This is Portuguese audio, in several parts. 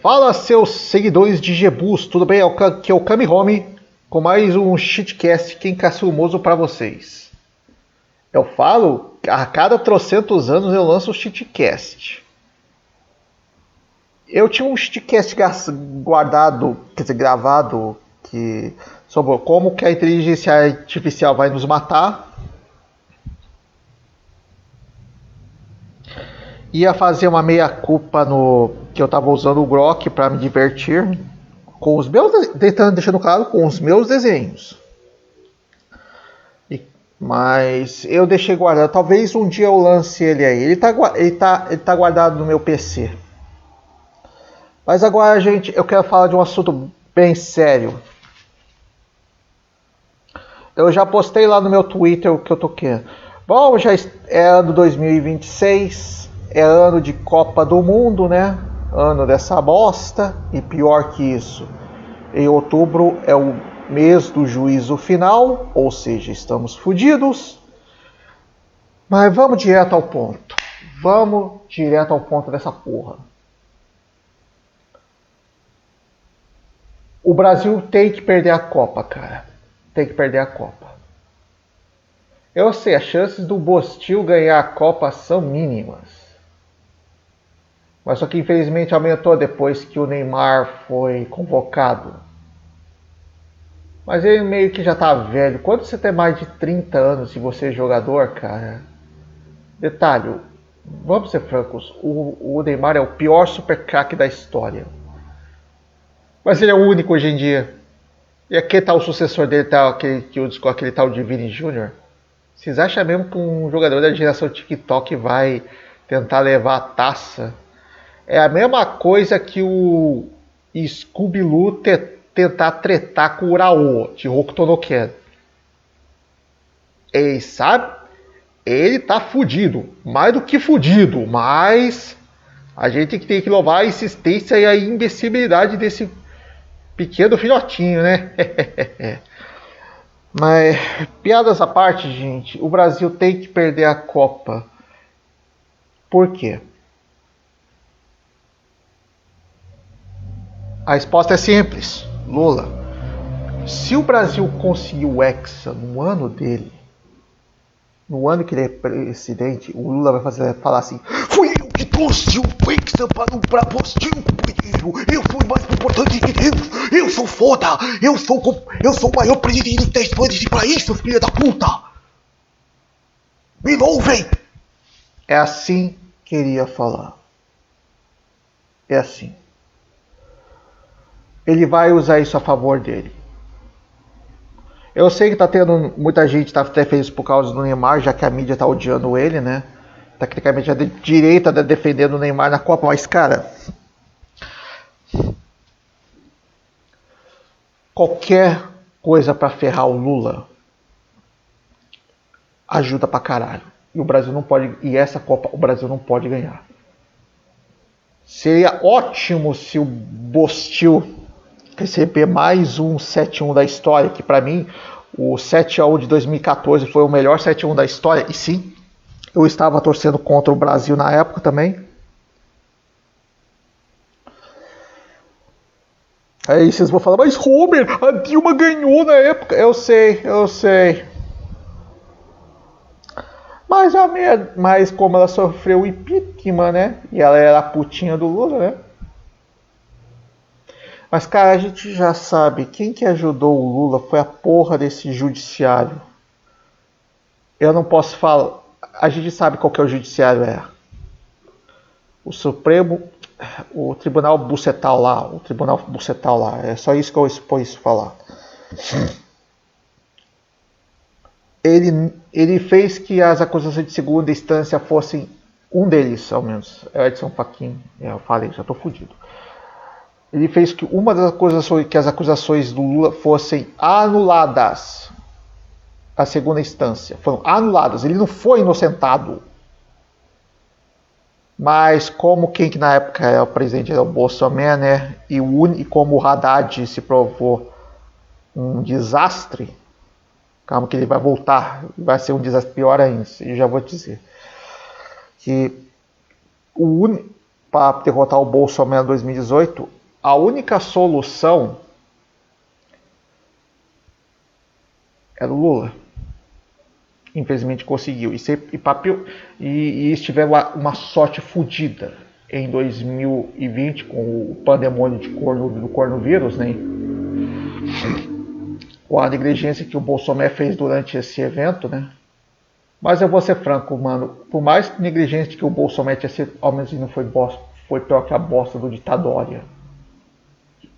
Fala, seus seguidores de Gebus, tudo bem? Aqui é o Kami Home com mais um shitcast quencaçumoso para vocês. Eu falo, a cada trocentos anos eu lanço um shitcast. Eu tinha um shitcast guardado, quer dizer, gravado, sobre como que a inteligência artificial vai nos matar. Ia fazer uma meia-culpa no que eu estava usando o Grok para me divertir com os meus, deixando claro, com os meus desenhos. Mas eu deixei guardado. Talvez um dia eu lance ele aí. Ele tá guardado no meu PC. Mas agora, gente, eu quero falar de um assunto bem sério. Eu já postei lá no meu Twitter o que eu tô querendo. Bom, já é ano 2026. É ano de Copa do Mundo, né? Ano dessa bosta. E pior que isso, em outubro é o mês do juízo final. Ou seja, estamos fodidos. Mas vamos direto ao ponto. Vamos direto ao ponto dessa porra. O Brasil tem que perder a Copa, cara. Tem que perder a Copa. Eu sei, as chances do Bostil ganhar a Copa são mínimas. Mas só que infelizmente aumentou depois que o Neymar foi convocado. Mas ele meio que já tá velho. Quando você tem mais de 30 anos e você é jogador, cara... Detalhe, vamos ser francos, o Neymar é o pior super craque da história. Mas ele é o único hoje em dia. E aqui tá o sucessor dele, aquele tal de Vini Jr. Vocês acham mesmo que um jogador da geração TikTok vai tentar levar a taça? É a mesma coisa que o Scooby-Doo tentar tretar com o Uraô, de Hokuto no Ken. Ele sabe? Ele tá fudido. Mais do que fudido. Mas a gente tem que louvar a insistência e a imbecilidade desse pequeno filhotinho, né? Mas, piadas à parte, gente, o Brasil tem que perder a Copa. Por quê? A resposta é simples. Lula. Se o Brasil conseguir o Hexa no ano dele, no ano que ele é presidente, o Lula vai falar assim: fui eu que trouxe o Hexa para o Brasil, companheiro. Eu sou mais importante que Deus. Eu sou foda. Eu sou o maior presidente da história desse país, seus filhos da puta. Me louvem. É assim que ele ia falar. É assim. Ele vai usar isso a favor dele. Eu sei que tá tendo muita gente tá até feliz por causa do Neymar, já que a mídia tá odiando ele, né? Tecnicamente a direita tá defendendo o Neymar na Copa, mas cara, qualquer coisa pra ferrar o Lula ajuda pra caralho. E o Brasil não pode, e essa Copa o Brasil não pode ganhar. Seria ótimo se o Bostil receber mais um 7-1 da história, que para mim o 7-1 de 2014 foi o melhor 7-1 da história, e sim, eu estava torcendo contra o Brasil na época também. Aí vocês vão falar, mas Homer, a Dilma ganhou na época. Eu sei. Mas como ela sofreu impeachment, né? E ela era a putinha do Lula, né? Mas, cara, a gente já sabe, quem que ajudou o Lula foi a porra desse judiciário. Eu não posso falar... A gente sabe qual que é o judiciário, o Supremo, o Tribunal Bucetal lá, é só isso que eu posso falar. Ele fez que as acusações de segunda instância fossem, um deles, ao menos, é o Edson Fachin, eu falei, já tô fudido. Ele fez que uma das acusações, que as acusações do Lula fossem anuladas. A segunda instância. Foram anuladas. Ele não foi inocentado. Mas como quem que na época era o presidente era o Bolsonaro, né? E como o Haddad se provou um desastre. Calma que ele vai voltar. Vai ser um desastre pior ainda. Eu já vou dizer. Que para derrotar o Bolsonaro em 2018, a única solução era o Lula. Infelizmente conseguiu. E tiveram uma sorte fodida em 2020 com o pandemônio do coronavírus, né? Com a negligência que o Bolsonaro fez durante esse evento, né? Mas eu vou ser franco, mano. Por mais negligente que o Bolsonaro tinha sido, ao menos não foi pior que a bosta do ditadória.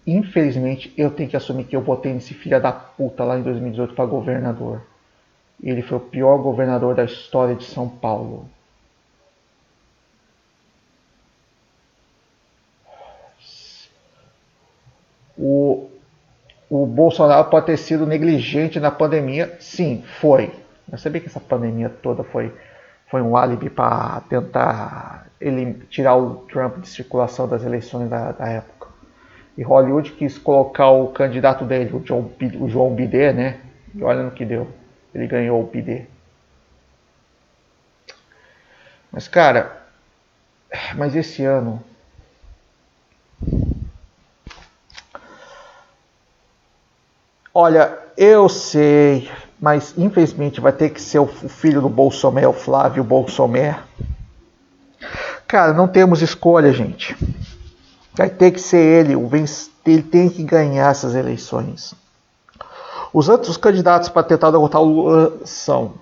Infelizmente, eu tenho que assumir que eu votei nesse filho da puta lá em 2018 para governador. E ele foi o pior governador da história de São Paulo. O Bolsonaro pode ter sido negligente na pandemia. Sim, foi. Eu sabia que essa pandemia toda foi um álibi para tentar tirar o Trump de circulação das eleições da época. E Hollywood quis colocar o candidato dele, o João Bidê, né? E olha no que deu. Ele ganhou o Bidê. Mas, cara, esse ano... Olha, eu sei, mas infelizmente vai ter que ser o filho do Bolsonaro, o Flávio Bolsonaro. Cara, não temos escolha, gente. Vai ter que ser ele, ele tem que ganhar essas eleições. Os outros candidatos para tentar derrotar o Lula são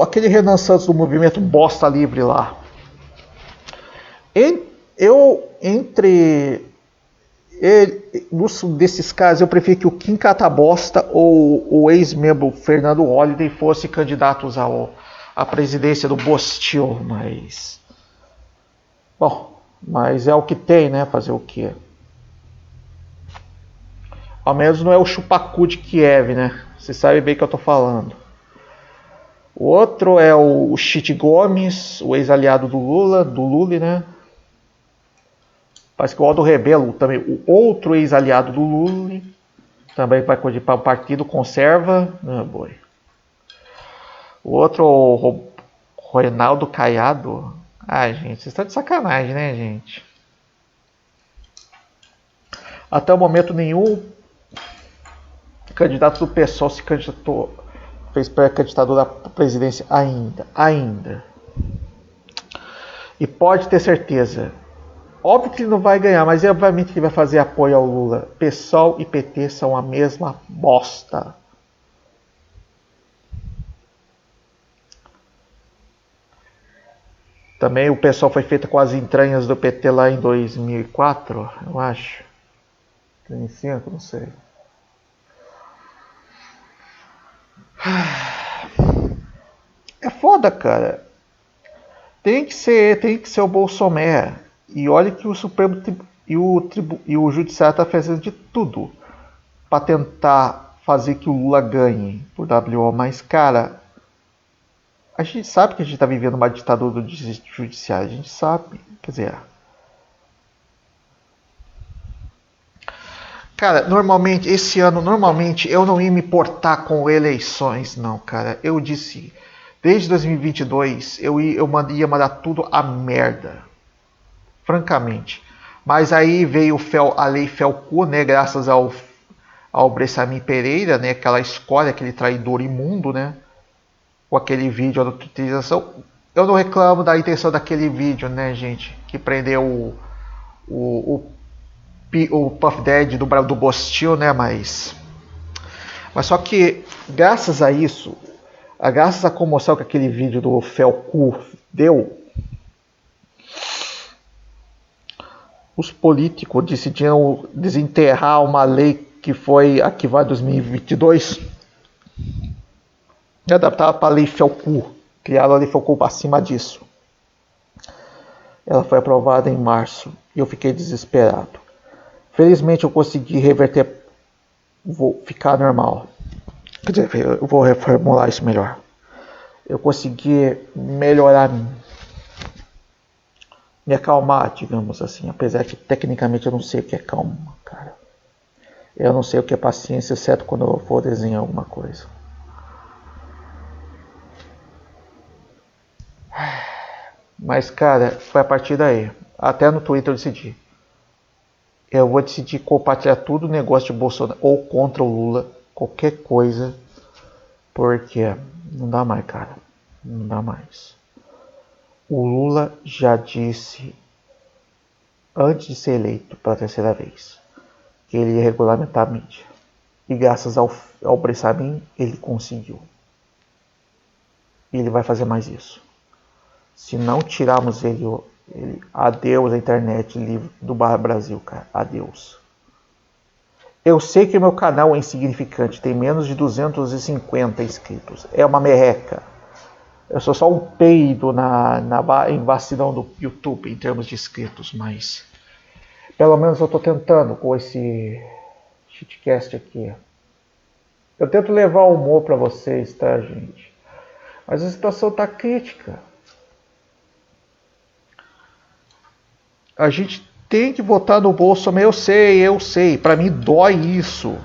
aquele Renan Santos do movimento Bosta Livre lá. Desses casos, eu prefiro que o Kim Catabosta ou o ex-membro Fernando Holliday fossem candidatos à presidência do Bostil, mas... Bom, mas é o que tem, né? Fazer o quê? Ao menos não é o chupacu de Kiev, né? Você sabe bem o que eu tô falando. O outro é o Chit Gomes, o ex-aliado do Lula, né? Parece que o Aldo Rebelo, também, o outro ex-aliado do Lula, também vai para o Partido Conserva. Ah, boy. O outro, o Reinaldo Caiado. Ai, gente, vocês estão de sacanagem, né, gente? Até o momento, nenhum candidato do PSOL se candidatou, fez pré-candidatura à presidência ainda. E pode ter certeza, óbvio que ele não vai ganhar, mas obviamente que vai fazer apoio ao Lula. PSOL e PT são a mesma bosta. Também o PSOL foi feito com as entranhas do PT lá em 2004, eu acho. 2005, não sei. É foda, cara. Tem que ser o Bolsonaro. E olha que o Supremo e o Judiciário tá fazendo de tudo para tentar fazer que o Lula ganhe por WO. Mas, cara, a gente sabe que a gente tá vivendo uma ditadura do Judiciário. A gente sabe. Quer dizer... Cara, esse ano, eu não ia me importar com eleições, não, cara. Eu disse, desde 2022, eu ia mandar tudo a merda. Francamente. Mas aí veio a Lei Felcu, né, graças ao Bressamim Pereira, né, aquela escória, aquele traidor imundo, né, com aquele vídeo da utilização. Eu não reclamo da intenção daquele vídeo, né, gente, que prendeu o Puff Daddy do Bostil, né, mas só que graças a isso, graças à comoção que aquele vídeo do Felcu deu, os políticos decidiram desenterrar uma lei que foi a que vai 2022 e adaptar para a Lei Felcu, criaram a Lei Felcu acima disso. Ela foi aprovada em março e eu fiquei desesperado. Felizmente eu consegui reverter, vou ficar normal. Quer dizer, eu vou reformular isso melhor. Eu consegui melhorar, me acalmar, digamos assim. Apesar que tecnicamente eu não sei o que é calma, cara. Eu não sei o que é paciência, exceto quando eu for desenhar alguma coisa. Mas, cara, foi a partir daí. Até no Twitter eu decidi. Eu vou decidir compartilhar tudo o negócio de Bolsonaro ou contra o Lula, qualquer coisa, porque não dá mais, cara. Não dá mais. O Lula já disse, antes de ser eleito pela terceira vez, que ele ia regulamentar a mídia. E graças ao Bressamim, ele conseguiu. E ele vai fazer mais isso. Se não tirarmos ele, adeus a internet livre do Brasil, cara. Adeus. Eu sei que meu canal é insignificante, tem menos de 250 inscritos. É uma merreca. Eu sou só um peido em vacilão do YouTube em termos de inscritos, mas pelo menos eu estou tentando com esse shitcast aqui. Eu tento levar humor para vocês, tá, gente? Mas a situação tá crítica. A gente tem que votar no Bolsonaro, eu sei, para mim dói isso.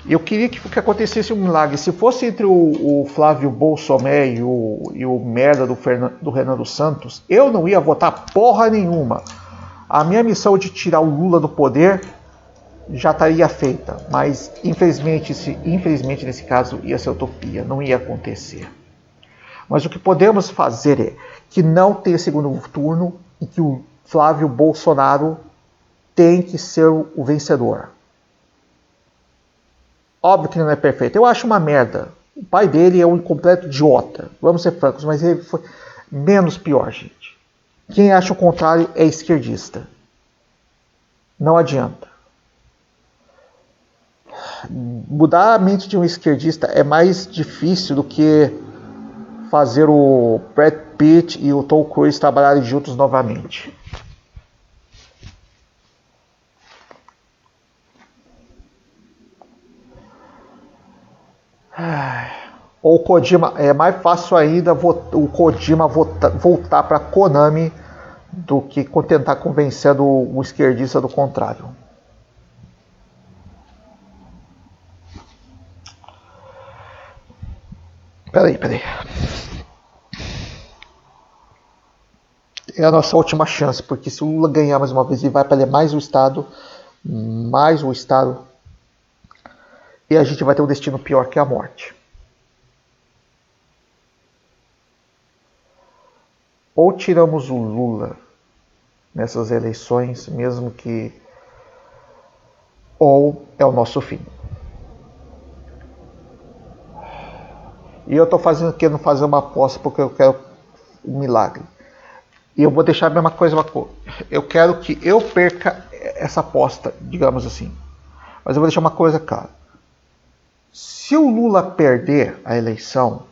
Eu queria que acontecesse um milagre. Se fosse entre o Flávio Bolsonaro e o merda do Renan dos Santos, eu não ia votar porra nenhuma. A minha missão de tirar o Lula do poder já estaria feita, mas infelizmente nesse caso ia ser utopia, não ia acontecer. Mas o que podemos fazer é que não tenha segundo turno e que o Flávio Bolsonaro tem que ser o vencedor. Óbvio que não é perfeito. Eu acho uma merda. O pai dele é um completo idiota. Vamos ser francos, mas ele foi menos pior, gente. Quem acha o contrário é esquerdista. Não adianta. Mudar a mente de um esquerdista é mais difícil do que fazer o Brad Pitt e o Tom Cruise trabalharem juntos novamente. Ou o Kojima, é mais fácil ainda o Kojima voltar para Konami do que tentar convencer o esquerdista do contrário. Peraí. É a nossa última chance, porque se o Lula ganhar mais uma vez, ele vai perder mais o Estado, e a gente vai ter um destino pior que a morte. Ou tiramos o Lula nessas eleições, mesmo que... ou é o nosso fim. E eu estou querendo fazer uma aposta porque eu quero um milagre. E eu vou deixar a mesma coisa. Eu quero que eu perca essa aposta, digamos assim. Mas eu vou deixar uma coisa clara. Se o Lula perder a eleição,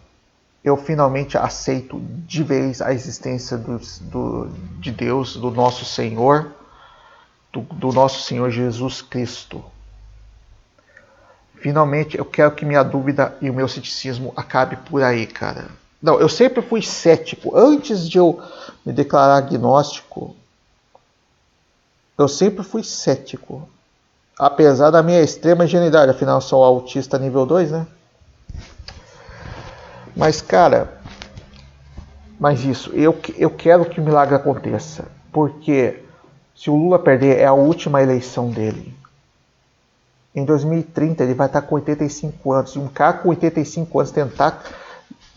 eu finalmente aceito de vez a existência de Deus, do nosso Senhor, do nosso Senhor Jesus Cristo. Finalmente eu quero que minha dúvida e o meu ceticismo acabe por aí, cara. Não, eu sempre fui cético. Antes de eu me declarar agnóstico, eu sempre fui cético. Apesar da minha extrema ingenuidade, afinal eu sou autista nível 2, né? Mas, cara, eu quero que o milagre aconteça. Porque se o Lula perder, é a última eleição dele. Em 2030 ele vai estar com 85 anos. E um cara com 85 anos tentar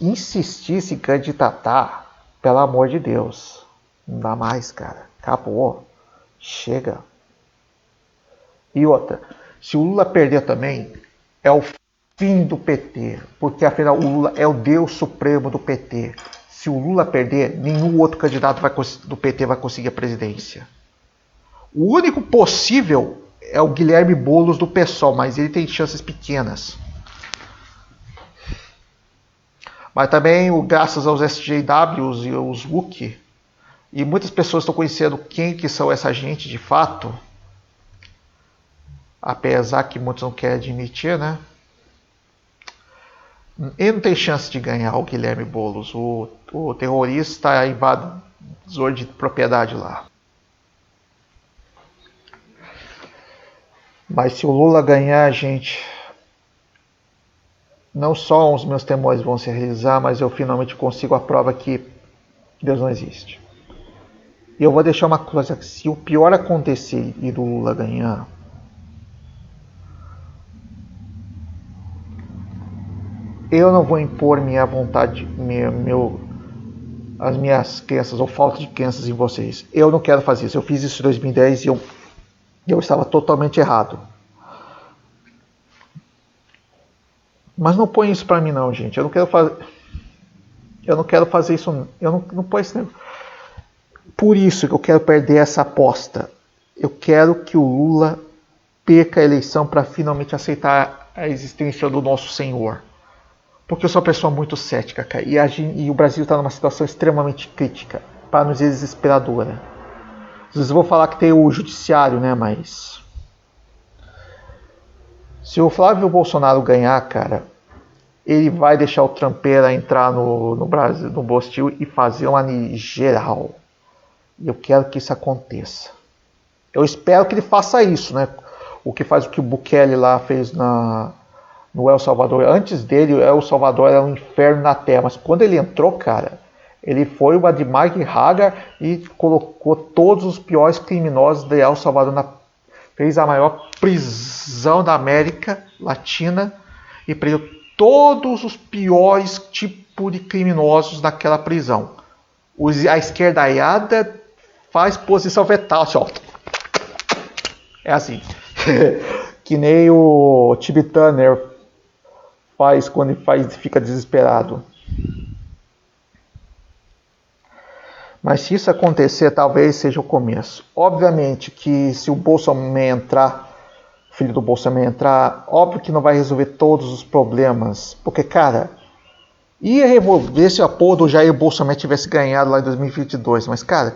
insistir se candidatar, pelo amor de Deus. Não dá mais, cara. Acabou. Chega. E outra, se o Lula perder também, é o fim do PT. Porque afinal o Lula é o Deus Supremo do PT. Se o Lula perder, nenhum outro candidato do PT vai conseguir a presidência. O único possível é o Guilherme Boulos do PSOL, mas ele tem chances pequenas. Mas também, graças aos SJWs e aos WUC, e muitas pessoas estão conhecendo quem que são essa gente de fato, apesar que muitos não querem admitir, né? Ele não tem chance de ganhar, o Guilherme Boulos. O terrorista invasor de propriedade lá. Mas se o Lula ganhar, gente, não só os meus temores vão se realizar, mas eu finalmente consigo a prova que Deus não existe. E eu vou deixar uma coisa, se o pior acontecer e do Lula ganhar, eu não vou impor minha vontade, as minhas crenças ou falta de crenças em vocês. Eu não quero fazer isso. Eu fiz isso em 2010 e eu estava totalmente errado. Mas não põe isso pra mim não, gente. Eu não quero fazer isso. Eu não põe isso. Por isso que eu quero perder essa aposta. Eu quero que o Lula perca a eleição para finalmente aceitar a existência do nosso Senhor. Porque eu sou uma pessoa muito cética, cara. E o Brasil está numa situação extremamente crítica, para não dizer desesperadora. Às vezes eu vou falar que tem o judiciário, né? Mas se o Flávio Bolsonaro ganhar, cara, ele vai deixar o Trumpeira entrar no Brasil, no Bostil e fazer uma geral. E eu quero que isso aconteça. Eu espero que ele faça isso, né? O que o Bukele lá fez no El Salvador. Antes dele, o El Salvador era um inferno na terra. Mas quando ele entrou, cara, ele foi o Admar Haga e colocou todos os piores criminosos de El Salvador. Fez a maior prisão da América Latina e prendeu todos os piores tipos de criminosos naquela prisão. A esquerdaiada faz posição fetal, assim, ó. É assim. Que nem o Tim Turner faz quando fica desesperado. Mas se isso acontecer, talvez seja o começo. Obviamente que se o Bolsonaro entrar, o filho do Bolsonaro entrar, óbvio que não vai resolver todos os problemas. Porque, cara, ia resolver se a porra do Jair Bolsonaro tivesse ganhado lá em 2022. Mas, cara,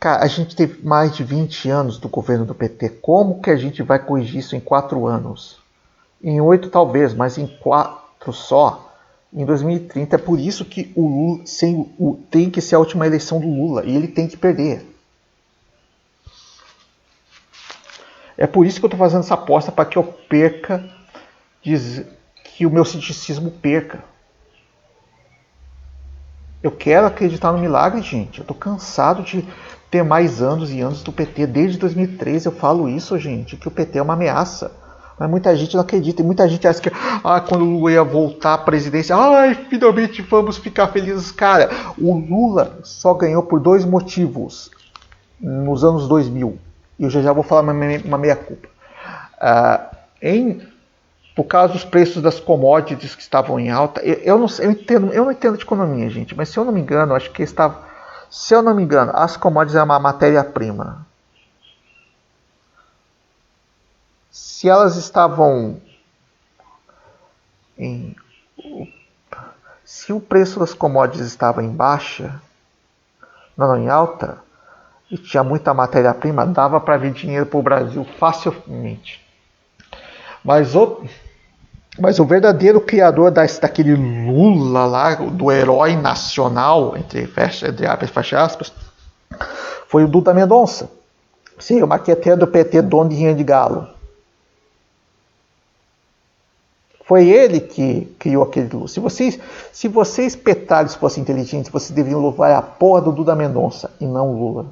a gente teve mais de 20 anos do governo do PT. Como que a gente vai corrigir isso em 4 anos? Em 8 talvez, mas em 4 só. Em 2030, é por isso que o Lula tem que ser a última eleição do Lula. E ele tem que perder. É por isso que eu estou fazendo essa aposta, para que eu perca, que o meu ceticismo perca. Eu quero acreditar no milagre, gente. Eu estou cansado de ter mais anos e anos do PT. Desde 2013 eu falo isso, gente, que o PT é uma ameaça. Mas muita gente não acredita. E muita gente acha que quando o Lula ia voltar à presidência, finalmente vamos ficar felizes. Cara, o Lula só ganhou por 2 motivos nos anos 2000. E eu já vou falar uma meia-culpa. Por causa dos preços das commodities que estavam em alta. Eu não entendo de economia, gente. Mas se eu não me engano, acho que se eu não me engano, as commodities é uma matéria-prima. Se elas estavam se o preço das commodities estava em baixa, não em alta, e tinha muita matéria-prima, dava para vir dinheiro para o Brasil facilmente. Mas o verdadeiro criador daquele Lula lá, do herói nacional, entre aspas, foi o Duda Mendonça. Sim, o maqueteiro do PT, dono de dinheiro de galo. Foi ele que criou aquele Lula. Se vocês petalhos fossem inteligentes, vocês deveriam louvar a porra do Duda Mendonça e não o Lula.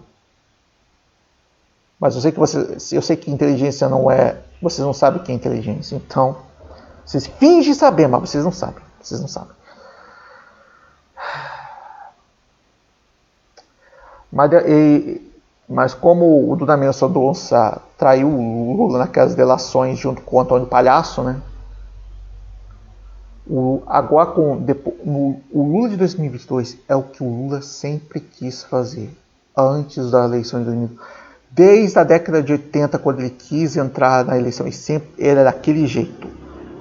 Mas eu sei que inteligência não é... Vocês não sabem o que é inteligência. Então, vocês fingem saber, mas vocês não sabem. Vocês não sabem. Mas como o Duda Mendonça traiu o Lula naquelas delações junto com o Antônio Palhaço, né? O Lula de 2022 é o que o Lula sempre quis fazer antes da eleição de 2022. Desde a década de 80, quando ele quis entrar na eleição, e sempre era daquele jeito.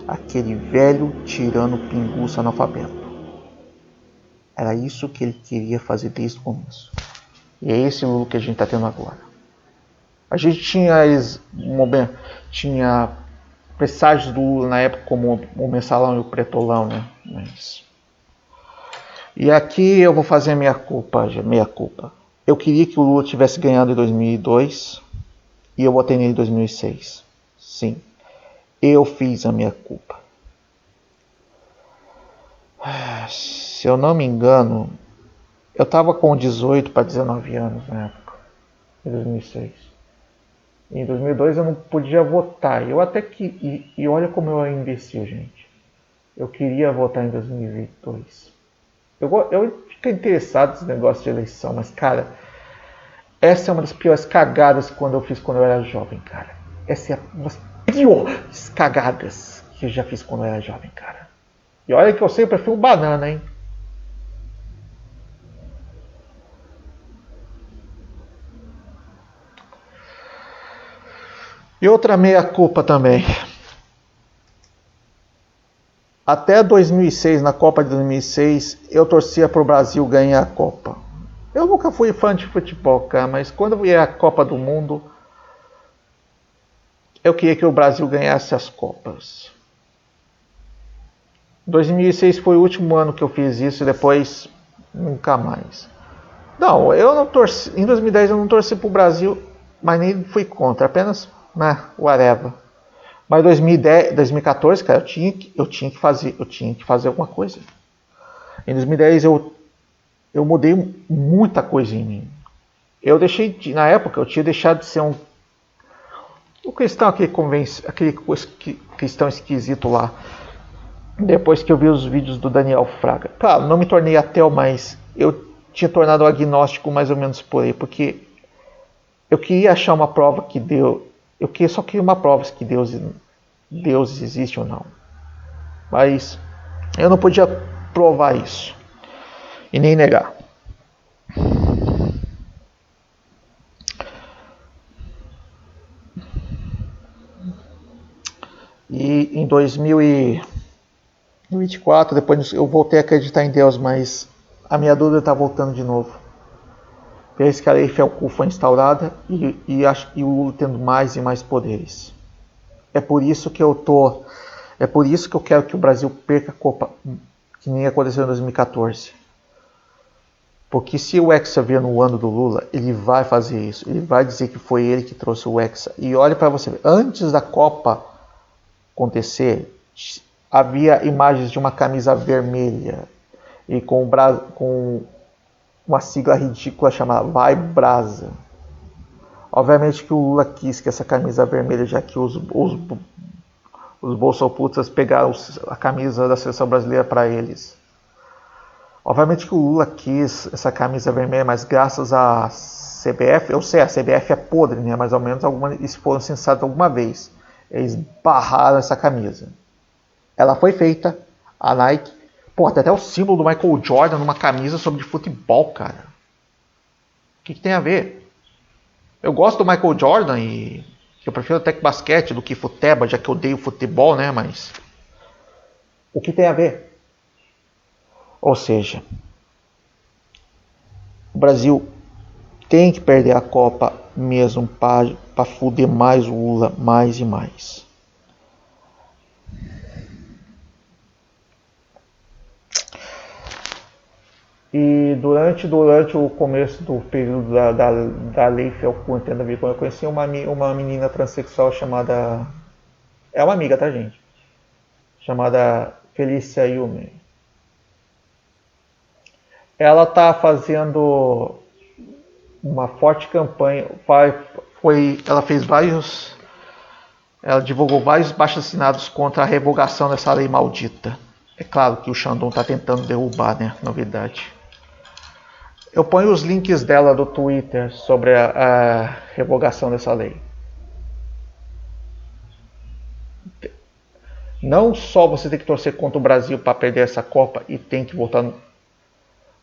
Aquele velho tirano pinguço analfabeto. Era isso que ele queria fazer desde o começo. E é esse Lula que a gente está tendo agora. A gente tinha presságios do Lula na época, como o Mensalão e o Pretolão, né? E aqui eu vou fazer a minha culpa. Eu queria que o Lula tivesse ganhado em 2002 e eu votei nele em 2006. Sim, eu fiz a minha culpa. Se eu não me engano, eu estava com 18 para 19 anos na época. em 2006. Em 2002 eu não podia votar. Eu até que e olha como eu era imbecil, gente. Eu queria votar em 2022. Eu fico interessado nesse negócio de eleição, mas cara, essa é uma das piores cagadas quando eu fiz quando eu era jovem, cara. Essa é uma das piores cagadas que eu já fiz quando eu era jovem, cara. E olha que eu sempre fui um banana, hein? E outra meia-culpa também. Até 2006, na Copa de 2006, eu torcia para o Brasil ganhar a Copa. Eu nunca fui fã de futebol, cara, mas quando vier a Copa do Mundo, eu queria que o Brasil ganhasse as Copas. 2006 foi o último ano que eu fiz isso e depois nunca mais. Não, eu não torci. Em 2010 eu não torci para o Brasil, mas nem fui contra, apenas, né, whatever. Mas 2010, 2014, cara, eu tinha que fazer alguma coisa. Em 2010 eu mudei muita coisa em mim. Eu deixei, na época, eu tinha deixado de ser um cristão, aquele cristão esquisito lá. Depois que eu vi os vídeos do Daniel Fraga. Claro, não me tornei ateu, mas eu tinha tornado agnóstico mais ou menos por aí, porque eu queria achar uma prova que Deus... só queria uma prova que Deus existe ou não. Mas eu não podia provar isso. E nem negar. E em 2024, depois eu voltei a acreditar em Deus, mas a minha dúvida está voltando de novo. Parece que a lei Felcu foi instaurada e o Lula tendo mais e mais poderes. É por isso que eu quero que o Brasil perca a Copa, que nem aconteceu em 2014. Porque se o Hexa vier no ano do Lula, ele vai fazer isso. Ele vai dizer que foi ele que trouxe o Hexa. E olha para você ver, antes da Copa acontecer, havia imagens de uma camisa vermelha e com uma sigla ridícula chamada Vai Brasa. Obviamente que o Lula quis que essa camisa vermelha, já que os bolsoputas pegaram a camisa da seleção brasileira para eles. Obviamente que o Lula quis essa camisa vermelha, mas graças à CBF, eu sei, a CBF é podre, né? Mas ao menos eles foram sensatos alguma vez. Eles barraram essa camisa. Ela foi feita, a Nike. Pô, tem até o símbolo do Michael Jordan numa camisa sobre futebol, cara. O que tem a ver? Eu gosto do Michael Jordan e eu prefiro até que basquete do que futebol, já que eu odeio futebol, né? Mas o que tem a ver? Ou seja, o Brasil tem que perder a Copa mesmo para fuder mais o Lula, mais e mais. E durante o começo do período da lei Felcu, entenda bem, quando eu conheci uma menina transexual chamada... É uma amiga, tá, gente? Chamada Felícia Yumi. Ela tá fazendo uma forte campanha. Ela divulgou vários abaixo-assinados contra a revogação dessa lei maldita. É claro que o Xandão tá tentando derrubar, né? Novidade. Eu ponho os links dela do Twitter sobre a revogação dessa lei. Não só você tem que torcer contra o Brasil para perder essa Copa e tem que votar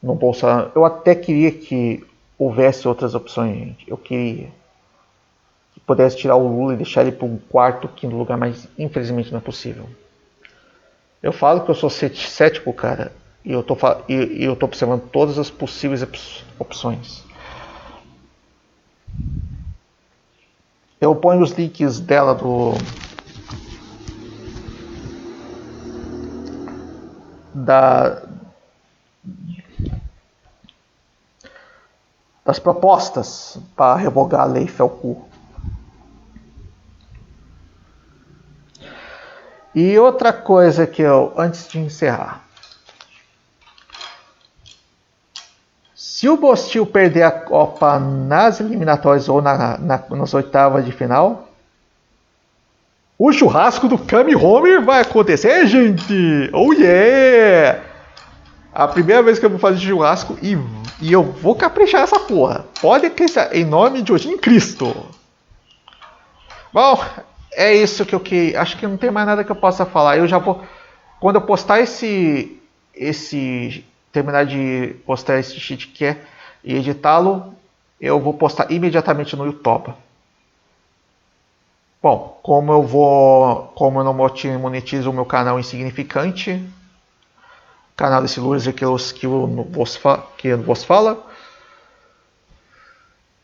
no Bolsonaro. Eu até queria que houvesse outras opções, gente. Eu queria que pudesse tirar o Lula e deixar ele para um quarto, quinto lugar, mas infelizmente não é possível. Eu falo que eu sou cético, cara, e eu tô observando todas as possíveis opções. Eu ponho os links dela das propostas para revogar a lei Felcu. E outra coisa que antes de encerrar, Se o Bostil perder a Copa nas eliminatórias ou nas oitavas de final, o churrasco do Kami Homer vai acontecer, gente! Oh yeah! A primeira vez que eu vou fazer churrasco e eu vou caprichar essa porra. Pode acreditar, em nome de hoje em Cristo. Bom, é isso que eu acho que não tem mais nada que eu possa falar. Eu já vou, quando eu postar terminar de postar esse shitcast e editá-lo, eu vou postar imediatamente no YouTube. Bom, como eu não monetizo o meu canal insignificante, canal desse loser que vos fala,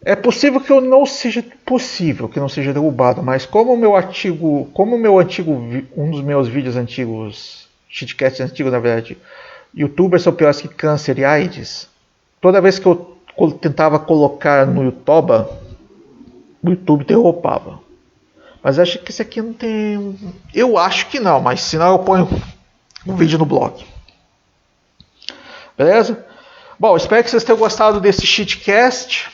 é possível que eu não seja derrubado, mas como um dos meus vídeos antigos, shitcasts antigos na verdade, YouTubers são piores que câncer e AIDS, toda vez que eu tentava colocar no YouTube, o YouTube derrubava. Mas acho que esse aqui não tem. Eu acho que não, mas senão eu ponho um vídeo no blog. Beleza? Bom, espero que vocês tenham gostado desse shitcast.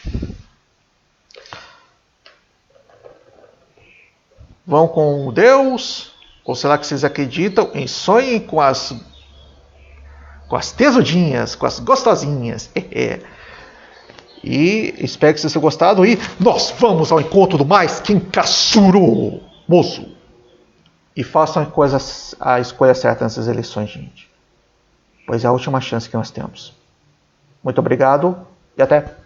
Vão com Deus. Ou será que vocês acreditam em sonhem com as tesudinhas, com as gostosinhas. E espero que vocês tenham gostado. E nós vamos ao encontro do mais Kinkatsuru, moço. E façam a escolha certa nessas eleições, gente. Pois é a última chance que nós temos. Muito obrigado e até.